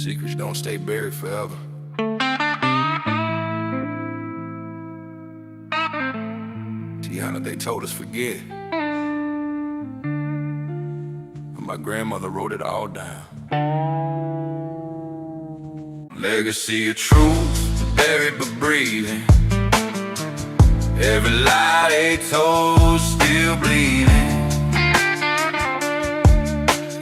Secrets don't stay buried forever. Tiana, they told us forget. But my grandmother wrote it all down. Legacy of truth, buried but breathing. Every lie they told, still bleeding.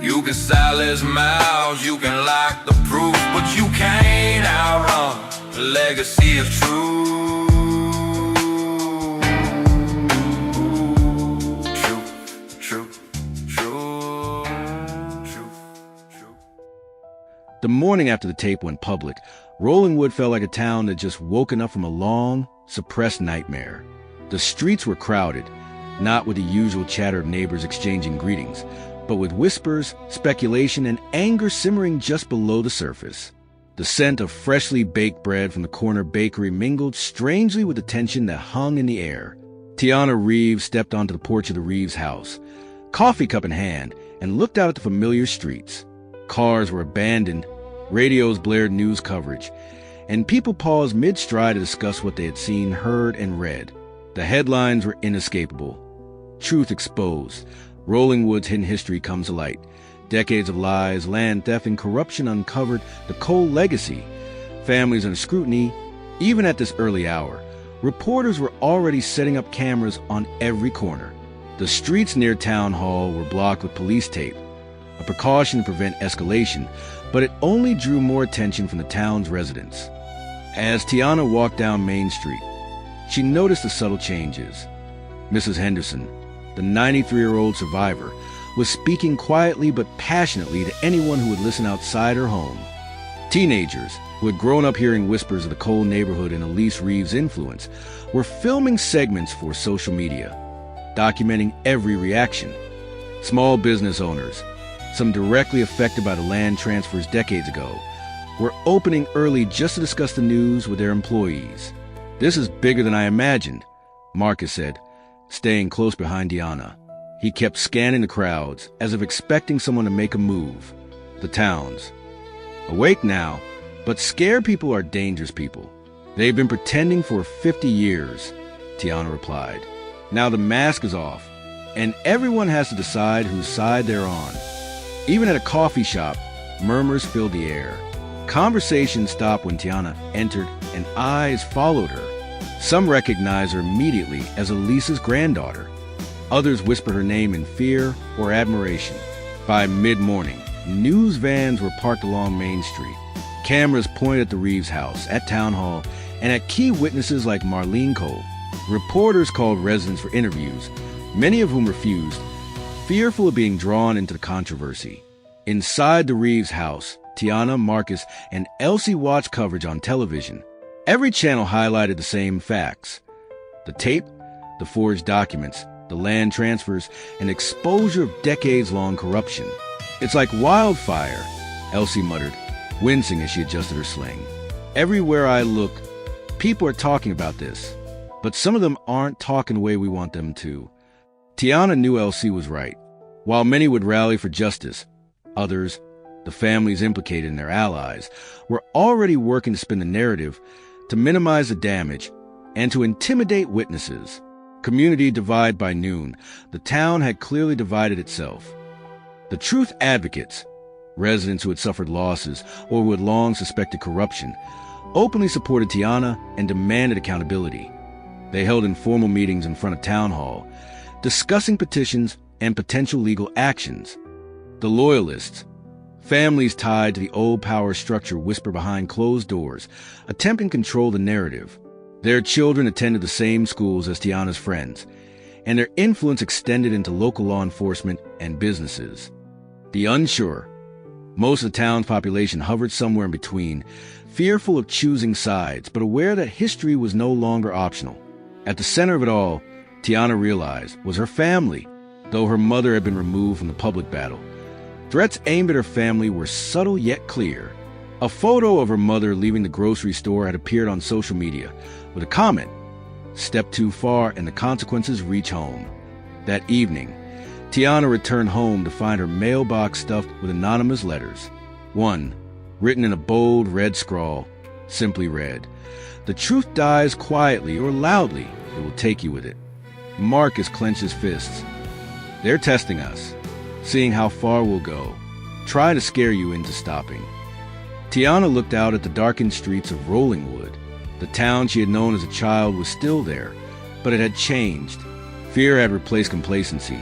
You can silence mouths, you can lock the proof, but you can't outrun the legacy of truth. The morning after the tape went public, RollingWood felt like a town that just woken up from a long, suppressed nightmare. The streets were crowded, not with the usual chatter of neighbors exchanging greetings, but with whispers, speculation, and anger simmering just below the surface. The scent of freshly baked bread from the corner bakery mingled strangely with the tension that hung in the air. Tiana Reeves stepped onto the porch of the Reeves house, coffee cup in hand, and looked out at the familiar streets. Cars were abandoned, radios blared news coverage, and people paused mid-stride to discuss what they had seen, heard, and read. The headlines were inescapable. Truth exposed. RollingWood's hidden history comes to light. Decades of lies, land theft, and corruption uncovered. The Cole legacy. Families under scrutiny. Even at this early hour, reporters were already setting up cameras on every corner. The streets near Town Hall were blocked with police tape, a precaution to prevent escalation, but it only drew more attention from the town's residents. As Tiana walked down Main Street, she noticed the subtle changes. Mrs. Henderson, the 93-year-old survivor, was speaking quietly but passionately to anyone who would listen outside her home. Teenagers, who had grown up hearing whispers of the Cole neighborhood and Elise Reeves' influence, were filming segments for social media, documenting every reaction. Small business owners, some directly affected by the land transfers decades ago, were opening early just to discuss the news with their employees. "This is bigger than I imagined," Marcus said, staying close behind Tiana. He kept scanning the crowds, as if expecting someone to make a move. The towns. "Awake now, but scared people are dangerous people. They've been pretending for 50 years, Tiana replied. "Now the mask is off, and everyone has to decide whose side they're on." Even at a coffee shop, murmurs filled the air. Conversation stopped when Tiana entered, and eyes followed her. Some recognized her immediately as Elisa's granddaughter. Others whispered her name in fear or admiration. By mid-morning, news vans were parked along Main Street. Cameras pointed at the Reeves house, at Town Hall, and at key witnesses like Marlene Cole. Reporters called residents for interviews, many of whom refused, fearful of being drawn into the controversy. Inside the Reeves house, Tiana, Marcus, and Elsie watched coverage on television. Every channel highlighted the same facts. The tape, the forged documents, the land transfers, and exposure of decades-long corruption. "It's like wildfire," Elsie muttered, wincing as she adjusted her sling. "Everywhere I look, people are talking about this, but some of them aren't talking the way we want them to." Tiana knew Elsie was right. While many would rally for justice, others, the families implicated and their allies, were already working to spin the narrative, to minimize the damage, and to intimidate witnesses. Community divide by noon, the town had clearly divided itself. The truth advocates, residents who had suffered losses or who had long suspected corruption, openly supported Tiana and demanded accountability. They held informal meetings in front of Town Hall, discussing petitions and potential legal actions. The loyalists, families tied to the old power structure, whisper behind closed doors, attempting to control the narrative. Their children attended the same schools as Tiana's friends, and their influence extended into local law enforcement and businesses. The unsure, most of the town's population hovered somewhere in between, fearful of choosing sides, but aware that history was no longer optional. At the center of it all, Tiana realized, was her family, though her mother had been removed from the public battle. Threats aimed at her family were subtle yet clear. A photo of her mother leaving the grocery store had appeared on social media, with a comment, "Step too far and the consequences reach home." That evening, Tiana returned home to find her mailbox stuffed with anonymous letters. One, written in a bold red scrawl, simply read, "The truth dies quietly or loudly. It will take you with it." Marcus clenched his fists. They're testing us, seeing how far we'll go, trying to scare you into stopping. Tiana looked out at the darkened streets of RollingWood. The town she had known as a child was still there, but it had changed. Fear had replaced complacency,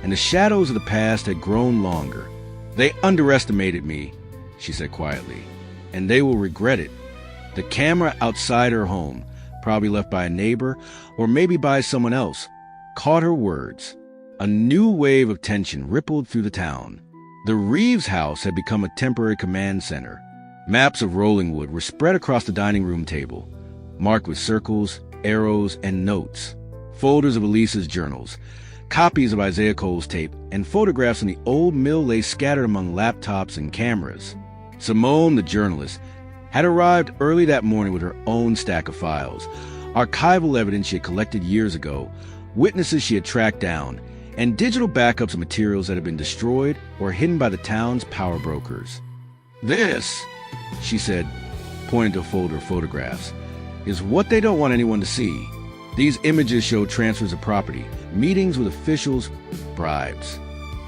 and the shadows of the past had grown longer. "They underestimated me," she said quietly, "and they will regret it." The camera outside her home, probably left by a neighbor or maybe by someone else, caught her words. A new wave of tension rippled through the town. The Reeves house had become a temporary command center. Maps of RollingWood were spread across the dining room table, marked with circles, arrows, and notes. Folders of Elisa's journals, copies of Isaiah Cole's tape, and photographs in the old mill lay scattered among laptops and cameras. Simone, the journalist, had arrived early that morning with her own stack of files, archival evidence she had collected years ago, witnesses she had tracked down, and digital backups of materials that had been destroyed or hidden by the town's power brokers. "This," she said, pointing to a folder of photographs, "is what they don't want anyone to see. These images show transfers of property, meetings with officials, bribes.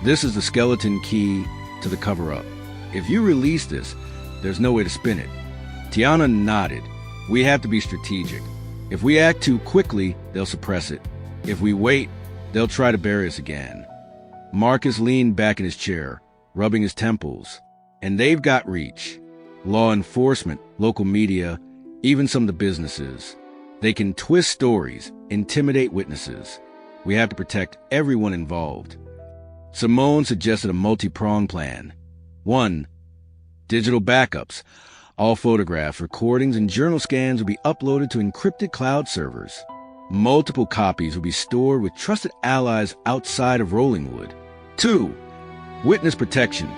This is the skeleton key to the cover-up. If you release this, there's no way to spin it." Tiana nodded. "We have to be strategic. If we act too quickly, they'll suppress it. If we wait, they'll try to bury us again." Marcus leaned back in his chair, rubbing his temples. "And they've got reach. Law enforcement, local media, even some of the businesses. They can twist stories, intimidate witnesses. We have to protect everyone involved." Simone suggested a multi-pronged plan. 1. Digital backups. All photographs, recordings, and journal scans will be uploaded to encrypted cloud servers. Multiple copies will be stored with trusted allies outside of RollingWood. 2. Witness protection.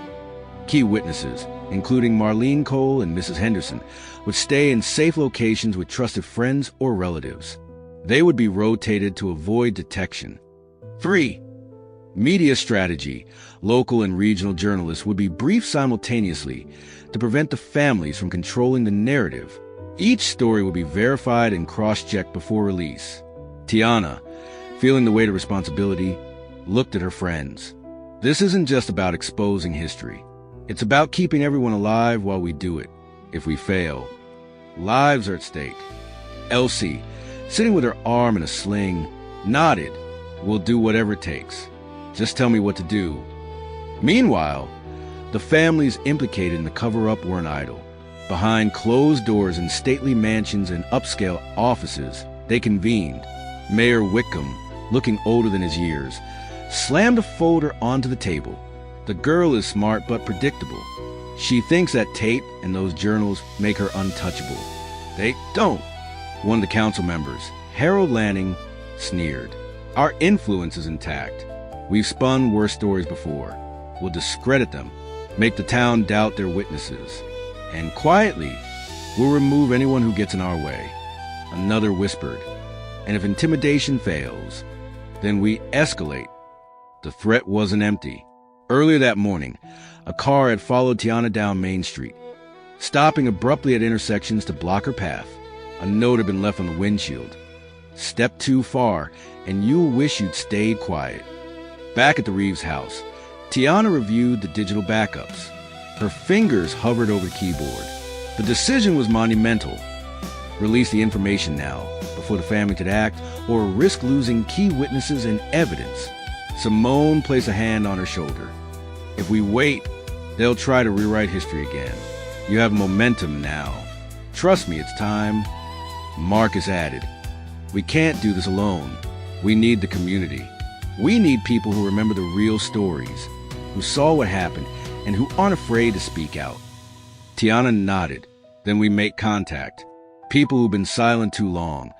Key witnesses, including Marlene Cole and Mrs. Henderson, would stay in safe locations with trusted friends or relatives. They would be rotated to avoid detection. 3. Media strategy. Local and regional journalists would be briefed simultaneously to prevent the families from controlling the narrative. Each story would be verified and cross-checked before release. Tiana, feeling the weight of responsibility, looked at her friends. "This isn't just about exposing history. It's about keeping everyone alive while we do it. If we fail, lives are at stake." Elsie, sitting with her arm in a sling, nodded. "We'll do whatever it takes. Just tell me what to do." Meanwhile, the families implicated in the cover-up weren't idle. Behind closed doors in stately mansions and upscale offices, they convened. Mayor Wickham, looking older than his years, slammed a folder onto the table. "The girl is smart but predictable. She thinks that tape and those journals make her untouchable. They don't." One of the council members, Harold Lanning, sneered. "Our influence is intact. We've spun worse stories before. We'll discredit them, make the town doubt their witnesses. And quietly, we'll remove anyone who gets in our way." Another whispered, "And if intimidation fails, then we escalate." The threat wasn't empty. Earlier that morning, a car had followed Tiana down Main Street, stopping abruptly at intersections to block her path. A note had been left on the windshield. "Step too far, and you'll wish you'd stayed quiet." Back at the Reeves house, Tiana reviewed the digital backups. Her fingers hovered over the keyboard. The decision was monumental. Release the information now, before the family could act, or risk losing key witnesses and evidence. Simone placed a hand on her shoulder. "If we wait, they'll try to rewrite history again. You have momentum now. Trust me, it's time." Marcus added, "We can't do this alone. We need the community. We need people who remember the real stories, who saw what happened, and who aren't afraid to speak out." Tiana nodded. "Then we make contact. People who've been silent too long.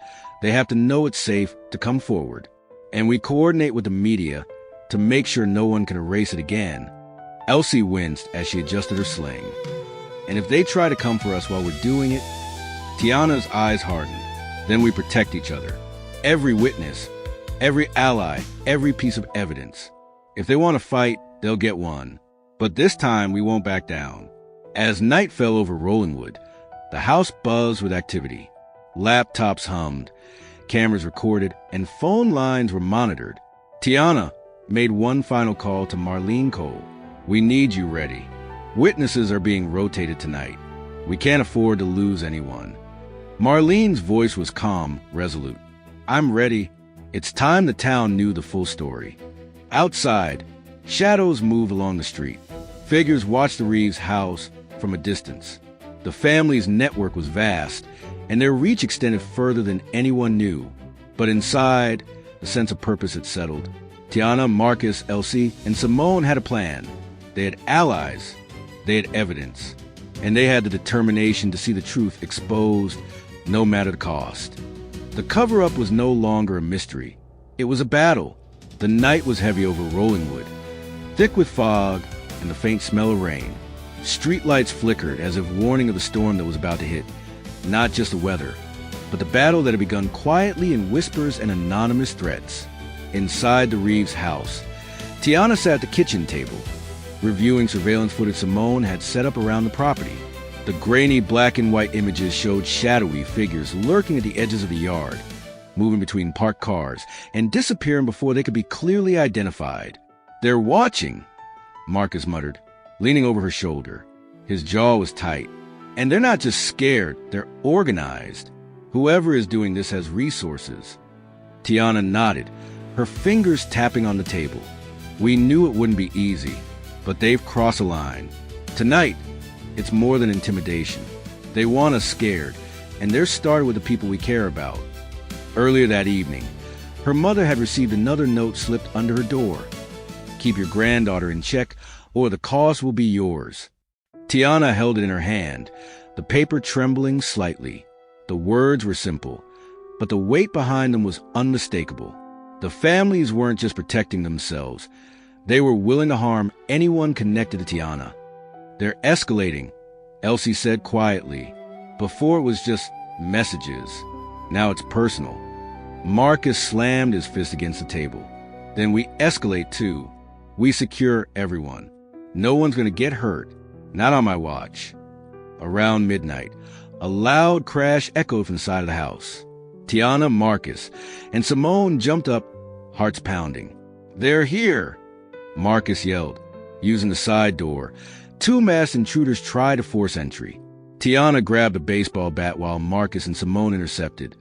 They have to know it's safe to come forward. And we coordinate with the media to make sure no one can erase it again." Elsie winced as she adjusted her sling. "And if they try to come for us while we're doing it?" Tiana's eyes hardened. "Then we protect each other. Every witness, every ally, every piece of evidence. If they want to fight, they'll get one. But this time we won't back down." As night fell over Rollingwood, the house buzzed with activity. Laptops hummed, cameras recorded, and phone lines were monitored. Tiana made one final call to Marlene Cole. "We need you ready. Witnesses are being rotated tonight. We can't afford to lose anyone." Marlene's voice was calm, resolute. "I'm ready." It's time the town knew the full story. Outside, shadows moved along the street. Figures watched the Reeves house from a distance. The family's network was vast, and their reach extended further than anyone knew. But inside, a sense of purpose had settled. Tiana, Marcus, Elsie, and Simone had a plan. They had allies, they had evidence, and they had the determination to see the truth exposed no matter the cost. The cover-up was no longer a mystery. It was a battle. The night was heavy over Rollingwood, thick with fog and the faint smell of rain. Streetlights flickered as if warning of the storm that was about to hit. Not just the weather, but the battle that had begun quietly in whispers and anonymous threats. Inside the Reeves house, Tiana sat at the kitchen table, reviewing surveillance footage Simone had set up around the property. The grainy black and white images showed shadowy figures lurking at the edges of the yard, moving between parked cars and disappearing before they could be clearly identified. "They're watching," Marcus muttered, leaning over her shoulder. His jaw was tight. "And they're not just scared, they're organized. Whoever is doing this has resources." Tiana nodded, her fingers tapping on the table. "We knew it wouldn't be easy, but they've crossed a line. Tonight, it's more than intimidation. They want us scared, and they're started with the people we care about." Earlier that evening, her mother had received another note slipped under her door. "Keep your granddaughter in check, or the cost will be yours." Tiana held it in her hand, the paper trembling slightly. The words were simple, but the weight behind them was unmistakable. The families weren't just protecting themselves. They were willing to harm anyone connected to Tiana. "They're escalating," Elsie said quietly. "Before it was just messages. Now it's personal." Marcus slammed his fist against the table. "Then we escalate too. We secure everyone. No one's going to get hurt. Not on my watch." Around midnight, a loud crash echoed from the side of the house. Tiana, Marcus, and Simone jumped up, hearts pounding. "They're here!" Marcus yelled, using the side door. Two masked intruders tried to force entry. Tiana grabbed a baseball bat while Marcus and Simone intercepted,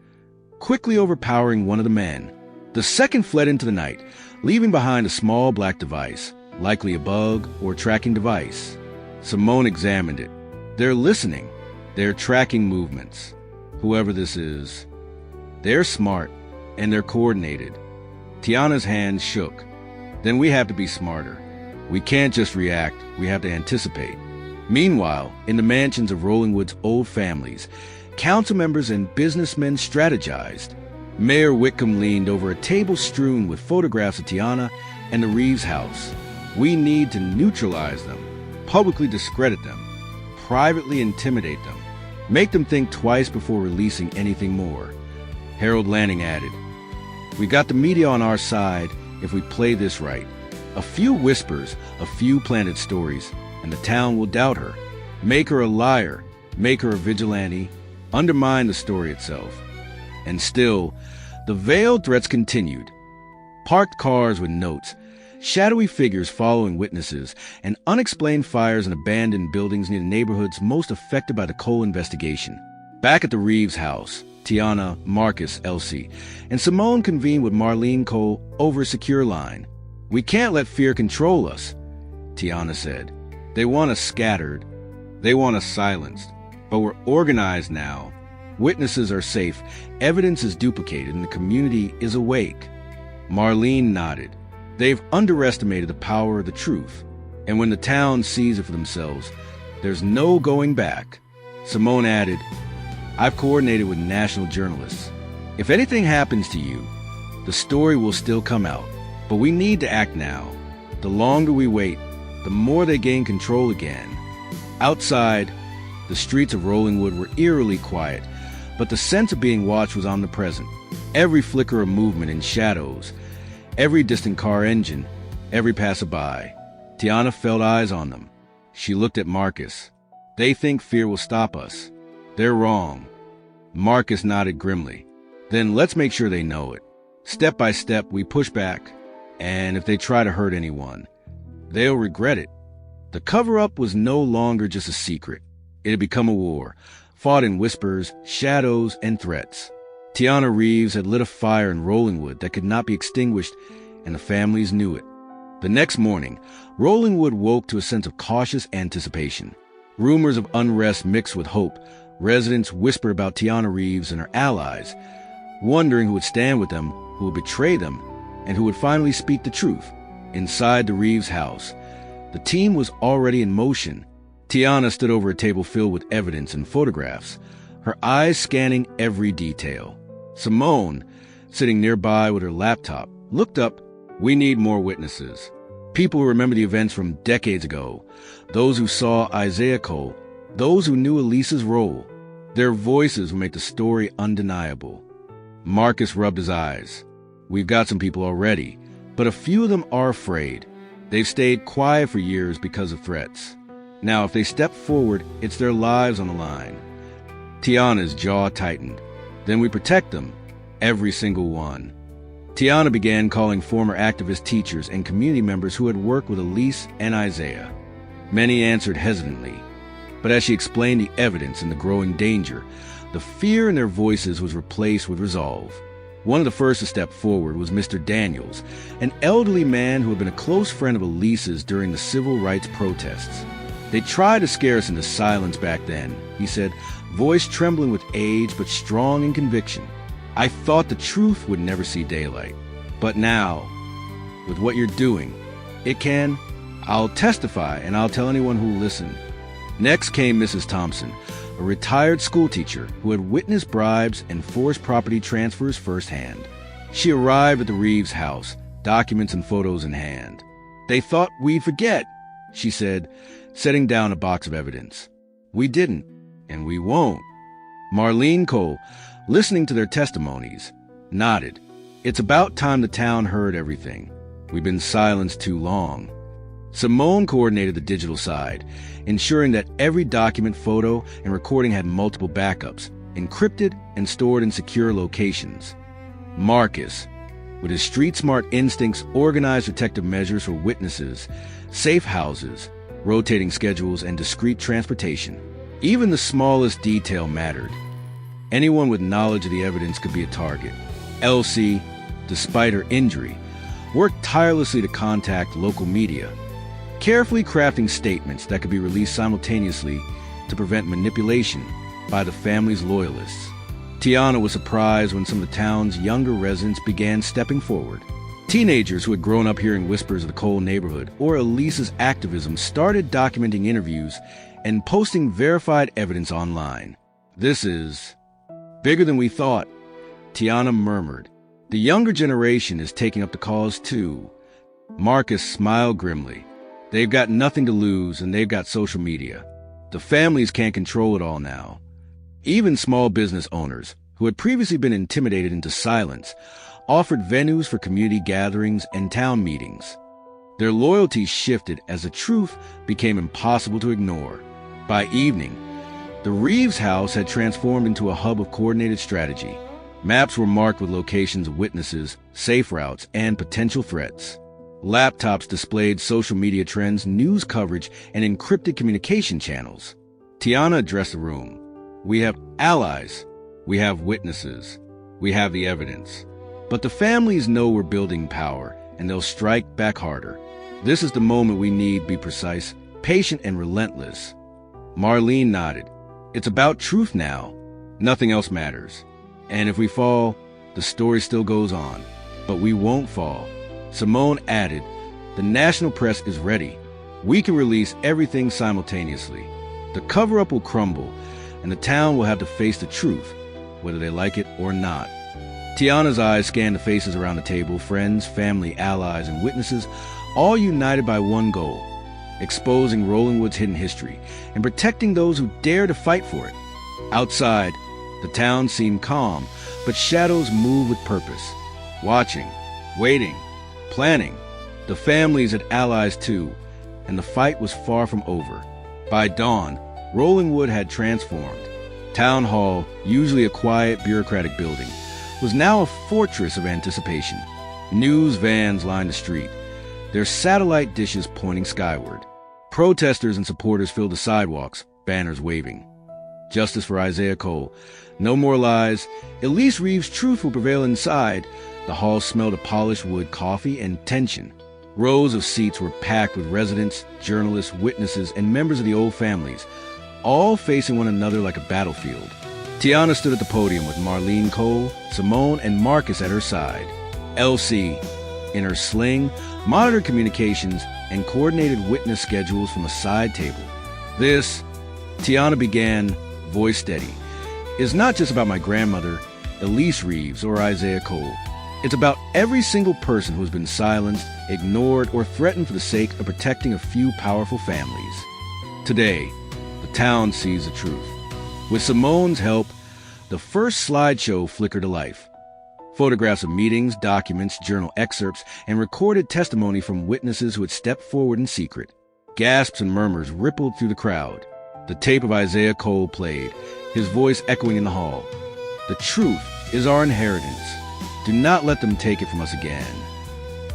quickly overpowering one of the men. The second fled into the night, leaving behind a small black device, likely a bug or tracking device. Simone examined it. "They're listening. They're tracking movements. Whoever this is. They're smart, and they're coordinated." Tiana's hands shook. "Then we have to be smarter. We can't just react, we have to anticipate." Meanwhile, in the mansions of Rollingwood's old families, council members and businessmen strategized. Mayor Whitcomb leaned over a table strewn with photographs of Tiana and the Reeves house. "We need to neutralize them, publicly discredit them, privately intimidate them, make them think twice before releasing anything more." Harold Lanning added, "We got the media on our side if we play this right. A few whispers, a few planted stories, and the town will doubt her. Make her a liar, make her a vigilante, undermine the story itself." And still, the veiled threats continued. Parked cars with notes, shadowy figures following witnesses, and unexplained fires in abandoned buildings near the neighborhoods most affected by the Cole investigation. Back at the Reeves house, Tiana, Marcus, Elsie, and Simone convened with Marlene Cole over a secure line. "We can't let fear control us," Tiana said. "They want us scattered. They want us silenced. But we're organized now. Witnesses are safe, evidence is duplicated, and the community is awake." Marlene nodded. "They've underestimated the power of the truth, and when the town sees it for themselves, there's no going back." Simone added, "I've coordinated with national journalists. If anything happens to you, the story will still come out. But we need to act now. The longer we wait, the more they gain control again." Outside, the streets of Rollingwood were eerily quiet, but the sense of being watched was omnipresent. Every flicker of movement in shadows, every distant car engine, every passerby. Tiana felt eyes on them. She looked at Marcus. They think fear will stop us. They're wrong. Marcus nodded grimly. Then let's make sure they know it. Step by step, we push back. And if they try to hurt anyone, they'll regret it. The cover-up was no longer just a secret. It had become a war, fought in whispers, shadows, and threats. Tiana Reeves had lit a fire in RollingWood that could not be extinguished, and the families knew it. The next morning, RollingWood woke to a sense of cautious anticipation. Rumors of unrest mixed with hope. Residents whispered about Tiana Reeves and her allies, wondering who would stand with them, who would betray them, and who would finally speak the truth. Inside the Reeves house, the team was already in motion. Tiana stood over a table filled with evidence and photographs, her eyes scanning every detail. Simone, sitting nearby with her laptop, looked up. We need more witnesses. People who remember the events from decades ago, those who saw Isaiah Cole, those who knew Elisa's role. Their voices will make the story undeniable. Marcus rubbed his eyes. We've got some people already, but a few of them are afraid. They've stayed quiet for years because of threats. Now, if they step forward, it's their lives on the line. Tiana's jaw tightened. Then we protect them, every single one. Tiana began calling former activist teachers and community members who had worked with Elise and Isaiah. Many answered hesitantly, but as she explained the evidence and the growing danger, the fear in their voices was replaced with resolve. One of the first to step forward was Mr. Daniels, an elderly man who had been a close friend of Elise's during the civil rights protests. They tried to scare us into silence back then, he said, voice trembling with age but strong in conviction. I thought the truth would never see daylight. But now, with what you're doing, it can. I'll testify and I'll tell anyone who'll listen. Next came Mrs. Thompson, a retired schoolteacher who had witnessed bribes and forced property transfers firsthand. She arrived at the Reeves house, documents and photos in hand. They thought we'd forget, she said, setting down a box of evidence. We didn't, and we won't. Marlene Cole, listening to their testimonies, nodded. It's about time the town heard everything. We've been silenced too long. Simone coordinated the digital side, ensuring that every document, photo, and recording had multiple backups, encrypted and stored in secure locations. Marcus, with his street-smart instincts, organized protective measures for witnesses, safe houses, rotating schedules, and discreet transportation. Even the smallest detail mattered. Anyone with knowledge of the evidence could be a target. Elsie, despite her injury, worked tirelessly to contact local media, carefully crafting statements that could be released simultaneously to prevent manipulation by the family's loyalists. Tiana was surprised when some of the town's younger residents began stepping forward. Teenagers who had grown up hearing whispers of the Cole neighborhood or Elisa's activism started documenting interviews and posting verified evidence online. This is bigger than we thought, Tiana murmured. The younger generation is taking up the cause too. Marcus smiled grimly. They've got nothing to lose and they've got social media. The families can't control it all now. Even small business owners, who had previously been intimidated into silence, offered venues for community gatherings and town meetings. Their loyalties shifted as the truth became impossible to ignore. By evening, the Reeves house had transformed into a hub of coordinated strategy. Maps were marked with locations of witnesses, safe routes, and potential threats. Laptops displayed social media trends, news coverage, and encrypted communication channels. Tiana addressed the room. We have allies. We have witnesses. We have the evidence. But the families know we're building power, and they'll strike back harder. This is the moment we need. Be precise, patient, and relentless. Marlene nodded. It's about truth now. Nothing else matters. And if we fall, the story still goes on. But we won't fall. Simone added, the national press is ready. We can release everything simultaneously. The cover-up will crumble, and the town will have to face the truth, whether they like it or not. Tiana's eyes scanned the faces around the table, friends, family, allies, and witnesses, all united by one goal, exposing RollingWood's hidden history and protecting those who dare to fight for it. Outside, the town seemed calm, but shadows moved with purpose, watching, waiting, planning. The families had allies too, and the fight was far from over. By dawn, RollingWood had transformed. Town Hall, usually a quiet, bureaucratic building, was now a fortress of anticipation. News vans lined the street, their satellite dishes pointing skyward. Protesters and supporters filled the sidewalks, banners waving. Justice for Isaiah Cole. No more lies. Elise Reeves' truth will prevail inside. The hall smelled of polished wood, coffee, and tension. Rows of seats were packed with residents, journalists, witnesses, and members of the old families, all facing one another like a battlefield. Tiana stood at the podium with Marlene Cole, Simone, and Marcus at her side. Elsie, in her sling, monitored communications and coordinated witness schedules from a side table. This, Tiana began, voice steady, is not just about my grandmother, Elise Reeves, or Isaiah Cole. It's about every single person who has been silenced, ignored, or threatened for the sake of protecting a few powerful families. Today, the town sees the truth. With Simone's help, the first slideshow flickered to life. Photographs of meetings, documents, journal excerpts, and recorded testimony from witnesses who had stepped forward in secret. Gasps and murmurs rippled through the crowd. The tape of Isaiah Cole played, his voice echoing in the hall. The truth is our inheritance. Do not let them take it from us again.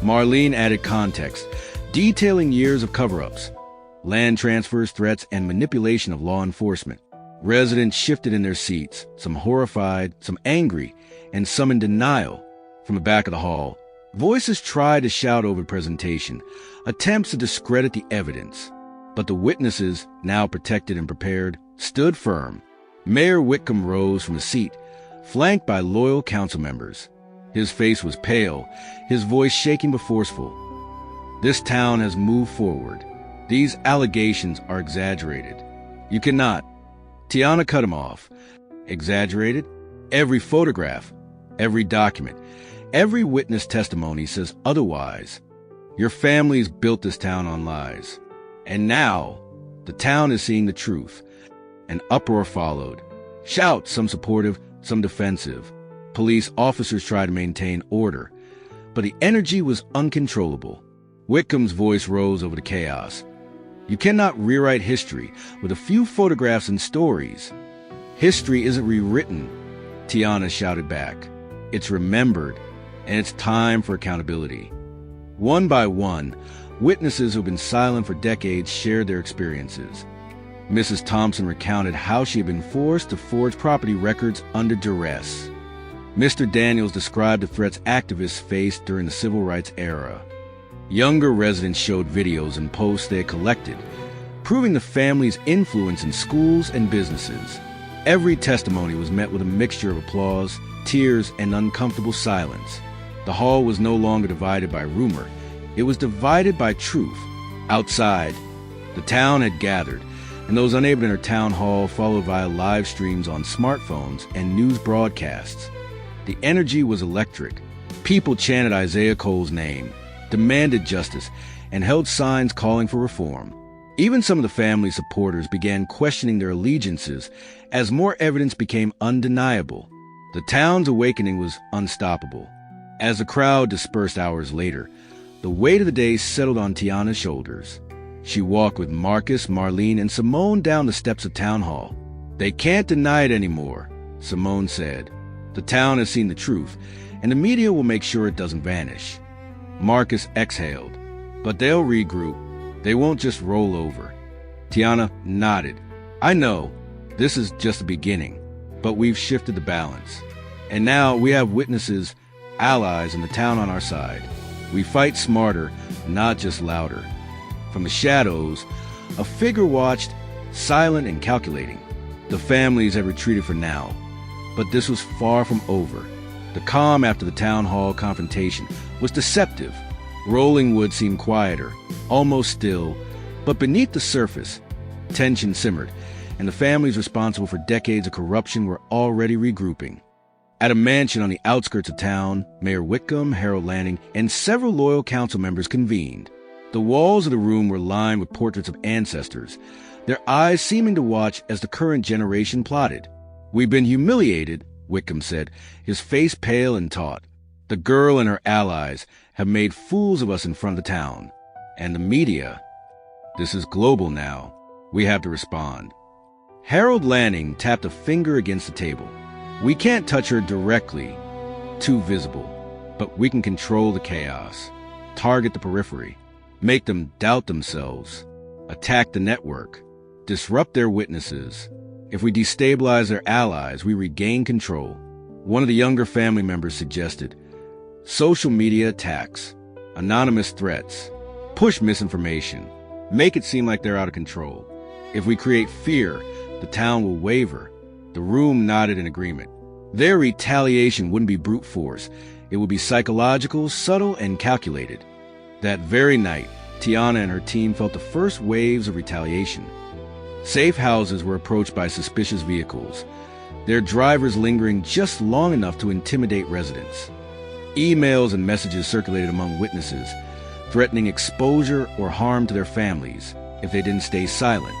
Marlene added context, detailing years of cover-ups, land transfers, threats, and manipulation of law enforcement. Residents shifted in their seats, some horrified, some angry, and some in denial. From the back of the hall, voices tried to shout over the presentation, attempts to discredit the evidence. But the witnesses, now protected and prepared, stood firm. Mayor Whitcomb rose from his seat, flanked by loyal council members. His face was pale, his voice shaking but forceful. This town has moved forward. These allegations are exaggerated. You cannot. Tiana cut him off. Exaggerated? Every photograph, every document, every witness testimony says otherwise. Your families built this town on lies. And now, the town is seeing the truth. An uproar followed. Shouts, some supportive, some defensive. Police officers tried to maintain order, but the energy was uncontrollable. Whitcomb's voice rose over the chaos. You cannot rewrite history with a few photographs and stories. History isn't rewritten, Tiana shouted back. It's remembered, and it's time for accountability. One by one, witnesses who've been silent for decades shared their experiences. Mrs. Thompson recounted how she had been forced to forge property records under duress. Mr. Daniels described the threats activists faced during the civil rights era. Younger residents showed videos and posts they had collected, proving the family's influence in schools and businesses. Every testimony was met with a mixture of applause, tears, and uncomfortable silence. The hall was no longer divided by rumor. It was divided by truth. Outside, the town had gathered, and those unable to enter town hall followed via live streams on smartphones and news broadcasts. The energy was electric. People chanted Isaiah Cole's name, demanded justice, and held signs calling for reform. Even some of the family's supporters began questioning their allegiances as more evidence became undeniable. The town's awakening was unstoppable. As the crowd dispersed hours later, the weight of the day settled on Tiana's shoulders. She walked with Marcus, Marlene, and Simone down the steps of Town Hall. They can't deny it anymore, Simone said. The town has seen the truth, and the media will make sure it doesn't vanish. Marcus exhaled. But they'll regroup. They won't just roll over. Tiana nodded. I know, this is just the beginning, but we've shifted the balance. And now we have witnesses, allies, and the town on our side. We fight smarter, not just louder. From the shadows, a figure watched, silent and calculating. The families had retreated for now, but this was far from over. The calm after the town hall confrontation was deceptive. RollingWood seemed quieter, almost still, but beneath the surface, tension simmered, and the families responsible for decades of corruption were already regrouping. At a mansion on the outskirts of town, Mayor Whitcomb, Harold Lanning, and several loyal council members convened. The walls of the room were lined with portraits of ancestors, their eyes seeming to watch as the current generation plotted. We've been humiliated, Whitcomb said, his face pale and taut. The girl and her allies have made fools of us in front of the town. And the media. This is global now. We have to respond. Harold Lanning tapped a finger against the table. We can't touch her directly, too visible, but we can control the chaos, target the periphery, make them doubt themselves, attack the network, disrupt their witnesses. If we destabilize their allies, we regain control. One of the younger family members suggested, social media attacks, anonymous threats, push misinformation, make it seem like they're out of control. If we create fear, the town will waver. The room nodded in agreement. Their retaliation wouldn't be brute force. It would be psychological, subtle, and calculated. That very night, Tiana and her team felt the first waves of retaliation. Safe houses were approached by suspicious vehicles, their drivers lingering just long enough to intimidate residents. Emails and messages circulated among witnesses, threatening exposure or harm to their families if they didn't stay silent.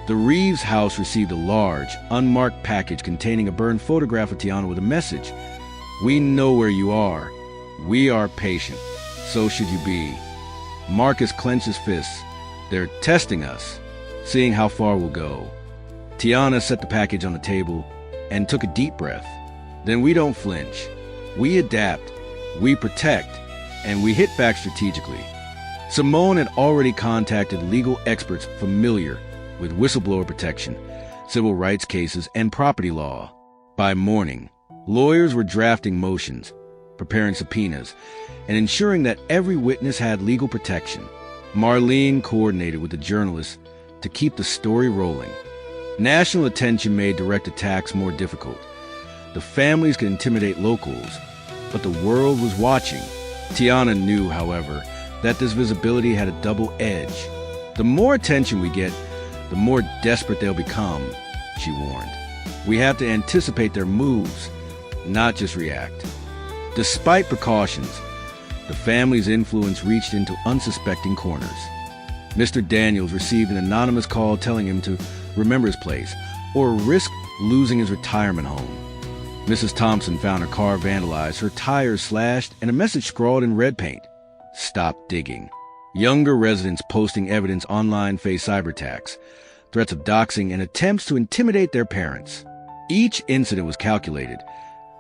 The Reeves house received a large, unmarked package containing a burned photograph of Tiana with a message. We know where you are. We are patient. So should you be. Marcus clenched his fists. They're testing us, seeing how far we'll go. Tiana set the package on the table and took a deep breath. Then we don't flinch. We adapt, we protect, and we hit back strategically. Simone had already contacted legal experts familiar with whistleblower protection, civil rights cases, and property law. By morning, lawyers were drafting motions, preparing subpoenas, and ensuring that every witness had legal protection. Marlene coordinated with the journalists to keep the story rolling. National attention made direct attacks more difficult. The families could intimidate locals, but the world was watching. Tiana knew, however, that this visibility had a double edge. The more attention we get, the more desperate they'll become, she warned. We have to anticipate their moves, not just react. Despite precautions, the family's influence reached into unsuspecting corners. Mr. Daniels received an anonymous call telling him to remember his place or risk losing his retirement home. Mrs. Thompson found her car vandalized, her tires slashed, and a message scrawled in red paint. Stop digging. Younger residents posting evidence online face cyber attacks, threats of doxing, and attempts to intimidate their parents. Each incident was calculated,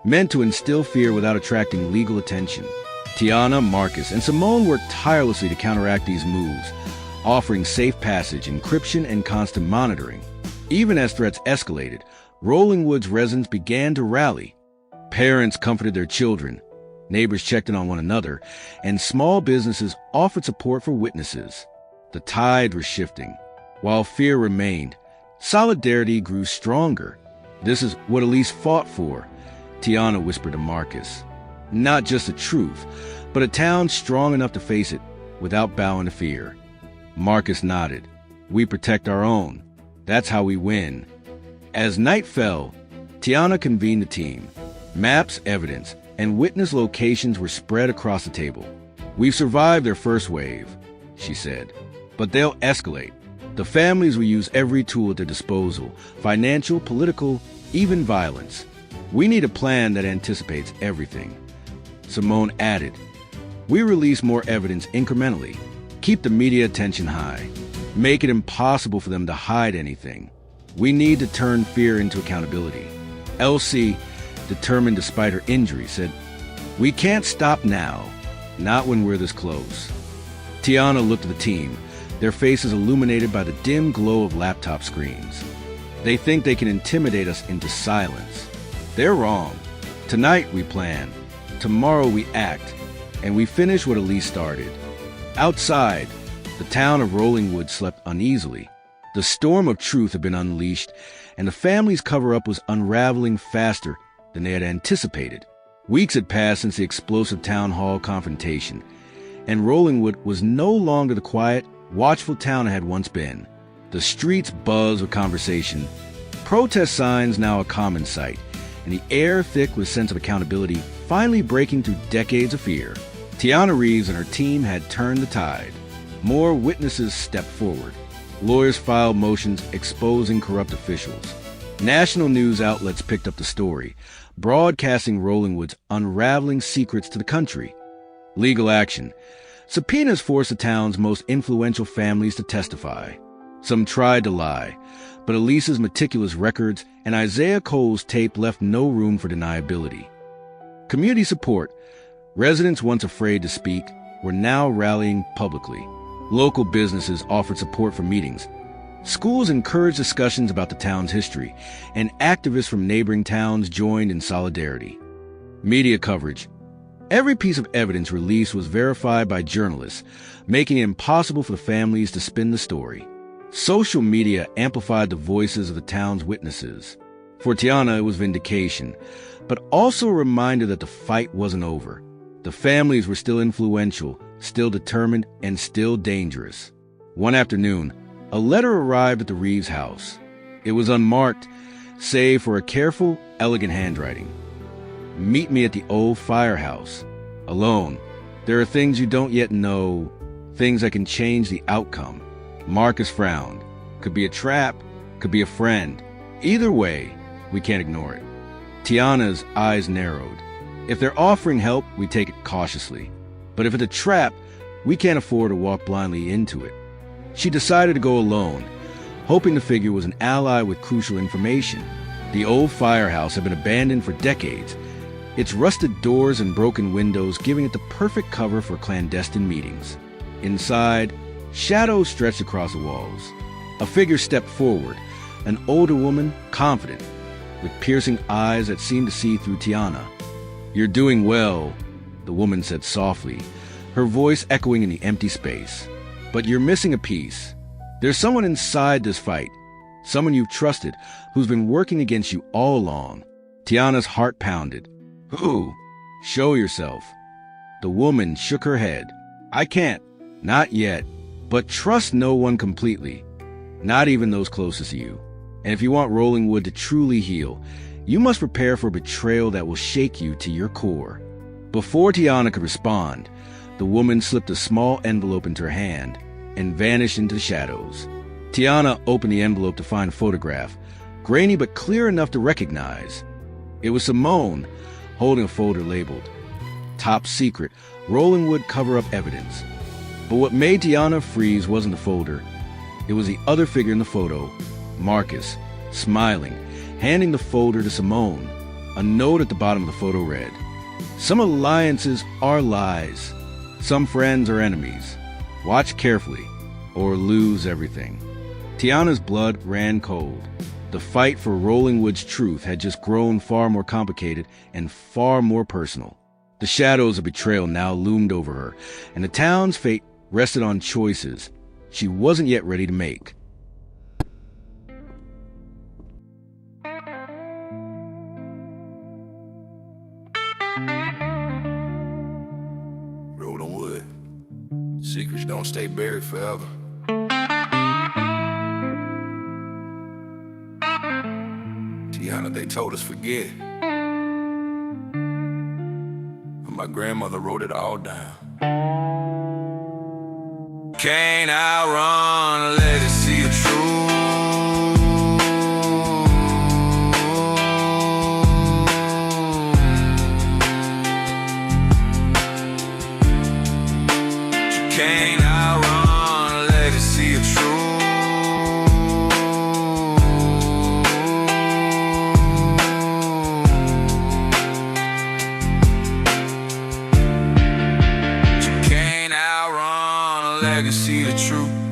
meant to instill fear without attracting legal attention. Tiana, Marcus, and Simone worked tirelessly to counteract these moves, offering safe passage, encryption, and constant monitoring. Even as threats escalated, RollingWood's residents began to rally. Parents comforted their children, neighbors checked in on one another, and small businesses offered support for witnesses. The tide was shifting. While fear remained, solidarity grew stronger. This is what Elise fought for, Tiana whispered to Marcus. Not just the truth, but a town strong enough to face it without bowing to fear. Marcus nodded. We protect our own. That's how we win. As night fell, Tiana convened the team. Maps, evidence, and witness locations were spread across the table. We've survived their first wave, she said, but they'll escalate. The families will use every tool at their disposal, financial, political, even violence. We need a plan that anticipates everything. Simone added, we release more evidence incrementally. Keep the media attention high. Make it impossible for them to hide anything. We need to turn fear into accountability. Elsie, determined despite her injury, said, we can't stop now, not when we're this close. Tiana looked at the team, their faces illuminated by the dim glow of laptop screens. They think they can intimidate us into silence. They're wrong. Tonight we plan. Tomorrow we act. And we finish what Elise started. Outside, the town of RollingWood slept uneasily. The storm of truth had been unleashed, and the family's cover-up was unraveling faster than they had anticipated. Weeks had passed since the explosive town hall confrontation, and RollingWood was no longer the quiet, watchful town it had once been. The streets buzzed with conversation, protest signs now a common sight, and the air thick with sense of accountability finally breaking through decades of fear. Tiana Reeves and her team had turned the tide. More witnesses stepped forward. Lawyers filed motions exposing corrupt officials. National news outlets picked up the story, broadcasting RollingWood's unraveling secrets to the country. Legal action. Subpoenas forced the town's most influential families to testify. Some tried to lie, But Elisa's meticulous records and Isaiah Cole's tape left no room for deniability. Community support. Residents once afraid to speak were now rallying publicly. Local businesses offered support for meetings. Schools encouraged discussions about the town's history, and activists from neighboring towns joined in solidarity. Media coverage. Every piece of evidence released was verified by journalists, making it impossible for the families to spin the story. Social media amplified the voices of the town's witnesses. For Tiana, it was vindication, but also a reminder that the fight wasn't over. The families were still influential, still determined, and still dangerous. One afternoon, a letter arrived at the Reeves house. It was unmarked, save for a careful, elegant handwriting. Meet me at the old firehouse. Alone. There are things you don't yet know, things that can change the outcome. Marcus frowned. Could be a trap, could be a friend. Either way, we can't ignore it. Tiana's eyes narrowed. If they're offering help, we take it cautiously. But if it's a trap, we can't afford to walk blindly into it. She decided to go alone, hoping the figure was an ally with crucial information. The old firehouse had been abandoned for decades, its rusted doors and broken windows giving it the perfect cover for clandestine meetings. Inside, shadows stretched across the walls. A figure stepped forward, an older woman, confident, with piercing eyes that seemed to see through Tiana. "You're doing well," the woman said softly, her voice echoing in the empty space. "But you're missing a piece. There's someone inside this fight, someone you've trusted, who's been working against you all along." Tiana's heart pounded. "Who? Show yourself." The woman shook her head. "I can't. Not yet. But trust no one completely. Not even those closest to you. And if you want RollingWood to truly heal, you must prepare for betrayal that will shake you to your core." Before Tiana could respond, the woman slipped a small envelope into her hand and vanished into the shadows. Tiana opened the envelope to find a photograph, grainy but clear enough to recognize. It was Simone, holding a folder labeled "Top Secret, RollingWood Cover-Up Evidence." But what made Tiana freeze wasn't the folder. It was the other figure in the photo, Marcus, smiling, handing the folder to Simone. A note at the bottom of the photo read, "Some alliances are lies. Some friends are enemies. Watch carefully, or lose everything." Tiana's blood ran cold. The fight for RollingWood's truth had just grown far more complicated and far more personal. The shadows of betrayal now loomed over her, and the town's fate rested on choices she wasn't yet ready to make. RollingWood. Secrets don't stay buried forever. Tiana, they told us forget. But my grandmother wrote it all down. Can't outrun a legacy of truth. You can't outrun a legacy of truth. You can't outrun a legacy of truth.